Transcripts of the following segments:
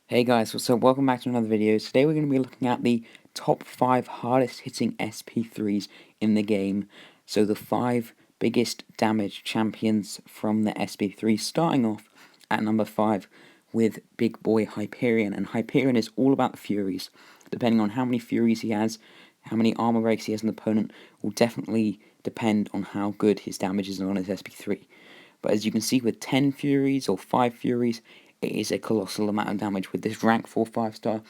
Hey guys, so welcome back to another video. Today we're going to be looking at the top 5 hardest hitting SP3s in the game. So the 5 biggest damage champions from the SP3, starting off at number 5 with Big Boy Hyperion. And Hyperion is all about the Furies. Depending on how many Furies he has, how many armor breaks he has an opponent, will definitely depend on how good his damage is on his SP3. But as you can see, with 10 Furies or 5 Furies, it is a colossal amount of damage. With this rank 4 5-star,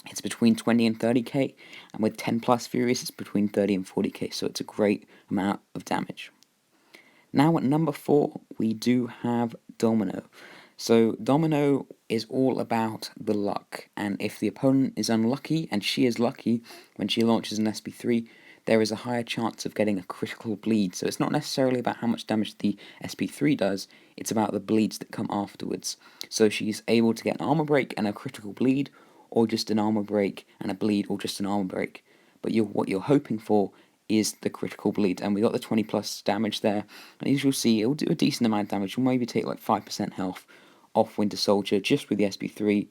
it's between 20 and 30k, and with 10 plus Furies, it's between 30 and 40k, so it's a great amount of damage. Now at number 4, we do have Domino. So Domino is all about the luck, and if the opponent is unlucky, and she is lucky when she launches an SP3, there is a higher chance of getting a critical bleed. So it's not necessarily about how much damage the SP3 does, it's about the bleeds that come afterwards. So she's able to get an armor break and a critical bleed, or just an armor break and a bleed, or just an armor break. But what you're hoping for is the critical bleed, and we got the 20 plus damage there, and as you'll see, it'll do a decent amount of damage. You'll maybe take like 5% health off Winter Soldier just with the SP3,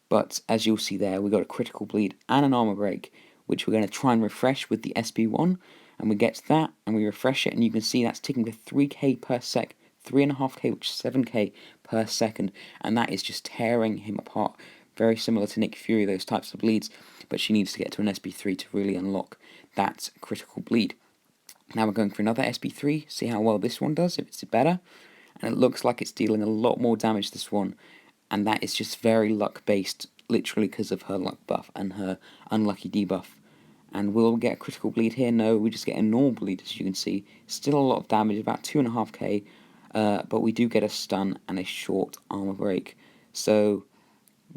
but as you'll see there, we got a critical bleed and an armor break, which we're going to try and refresh with the SP1, and we get to that, and we refresh it, and you can see that's ticking with 3k per sec, 3.5k, which is 7k per second, and that is just tearing him apart. Very similar to Nick Fury, those types of bleeds, but she needs to get to an SP3 to really unlock that critical bleed. Now we're going for another SP3, see how well this one does, if it's better, and it looks like it's dealing a lot more damage this one, and that is just very luck based, literally because of her luck buff and her unlucky debuff. And we'll get a critical bleed here. No, we just get a normal bleed, as you can see. Still a lot of damage, about 2.5k, but we do get a stun and a short armor break. So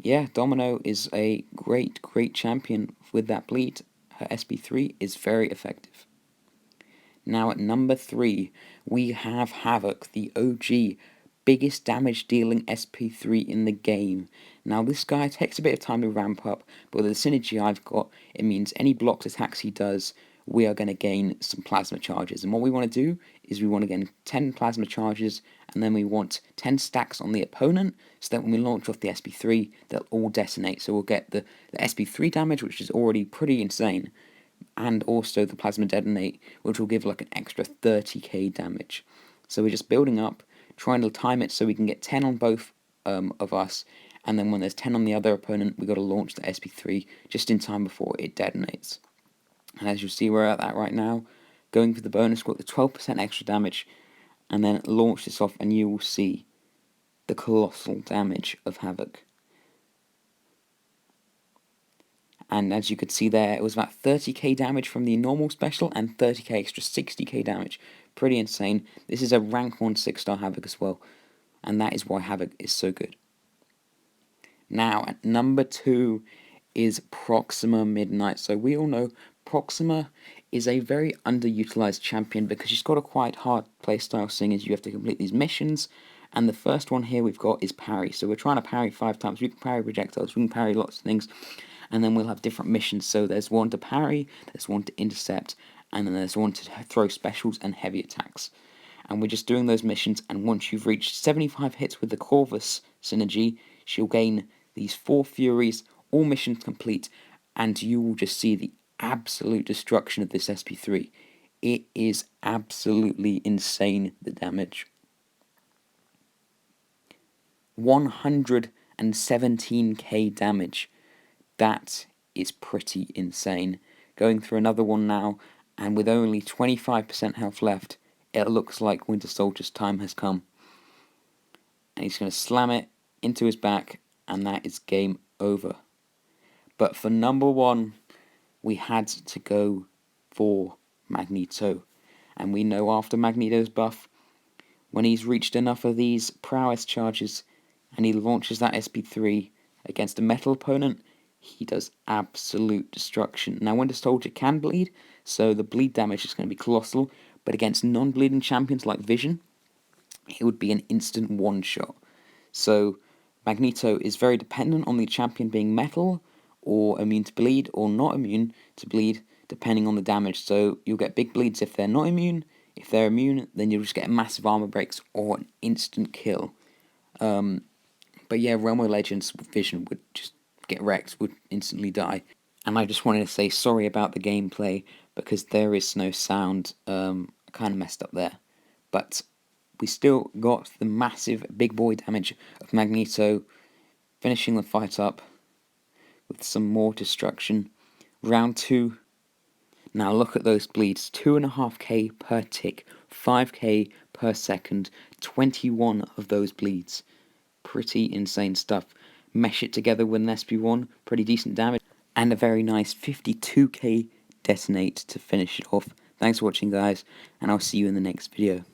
yeah, Domino is a great champion with that bleed. Her SP3 is very effective. Now at number 3, we have Havoc, the OG, biggest damage dealing SP3 in the game. Now this guy takes a bit of time to ramp up, but with the synergy I've got, it means any blocked attacks he does, we are going to gain some plasma charges. And what we want to do is we want to gain 10 plasma charges, and then we want 10 stacks on the opponent, so that when we launch off the SP3, they'll all detonate. So we'll get the SP3 damage, which is already pretty insane, and also the plasma detonate, which will give like an extra 30k damage. So we're just building up, trying to time it so we can get 10 on both of us, and then when there's 10 on the other opponent, we got to launch the SP3 just in time before it detonates. And as you see, we're at that right now, going for the bonus, got the 12% extra damage, and then launch this off, and you will see the colossal damage of Havoc. And as you could see there, it was about 30k damage from the normal special and 30k extra 60k damage. Pretty insane. This is a rank 1 6-star Havoc as well, and that is why Havoc is so good. Now at number 2 is Proxima Midnight. So we all know Proxima is a very underutilized champion because she's got a quite hard playstyle, seeing as you have to complete these missions. And the first one here we've got is parry. So we're trying to parry 5 times. We can parry projectiles, we can parry lots of things, and then we'll have different missions. So there's one to parry, there's one to intercept, and then there's one to throw specials and heavy attacks. And we're just doing those missions, and once you've reached 75 hits with the Corvus synergy, she'll gain these 4 Furies, all missions complete, and you will just see the absolute destruction of this SP3. It is absolutely insane, the damage. 117k damage. That is pretty insane. Going through another one now, and with only 25% health left, it looks like Winter Soldier's time has come. And he's going to slam it into his back, and that is game over. But for number 1, we had to go for Magneto. And we know after Magneto's buff, when he's reached enough of these prowess charges, and he launches that SP3 against a metal opponent, he does absolute destruction. Now Winter Soldier can bleed, so the bleed damage is going to be colossal, but against non-bleeding champions like Vision, it would be an instant one-shot. So Magneto is very dependent on the champion being metal, or immune to bleed, or not immune to bleed, depending on the damage. So you'll get big bleeds if they're not immune. If they're immune, then you'll just get massive armor breaks or an instant kill. But But yeah, Realm of Legends Vision would just get wrecked, would instantly die. And I just wanted to say sorry about the gameplay, because there is no sound. I kind of messed up there. But we still got the massive big boy damage of Magneto, finishing the fight up with some more destruction. Round 2. Now look at those bleeds. 2.5k per tick, 5k per second, 21 of those bleeds. Pretty insane stuff. Mesh it together with an SP1, pretty decent damage. And a very nice 52k detonate to finish it off. Thanks for watching, guys, and I'll see you in the next video.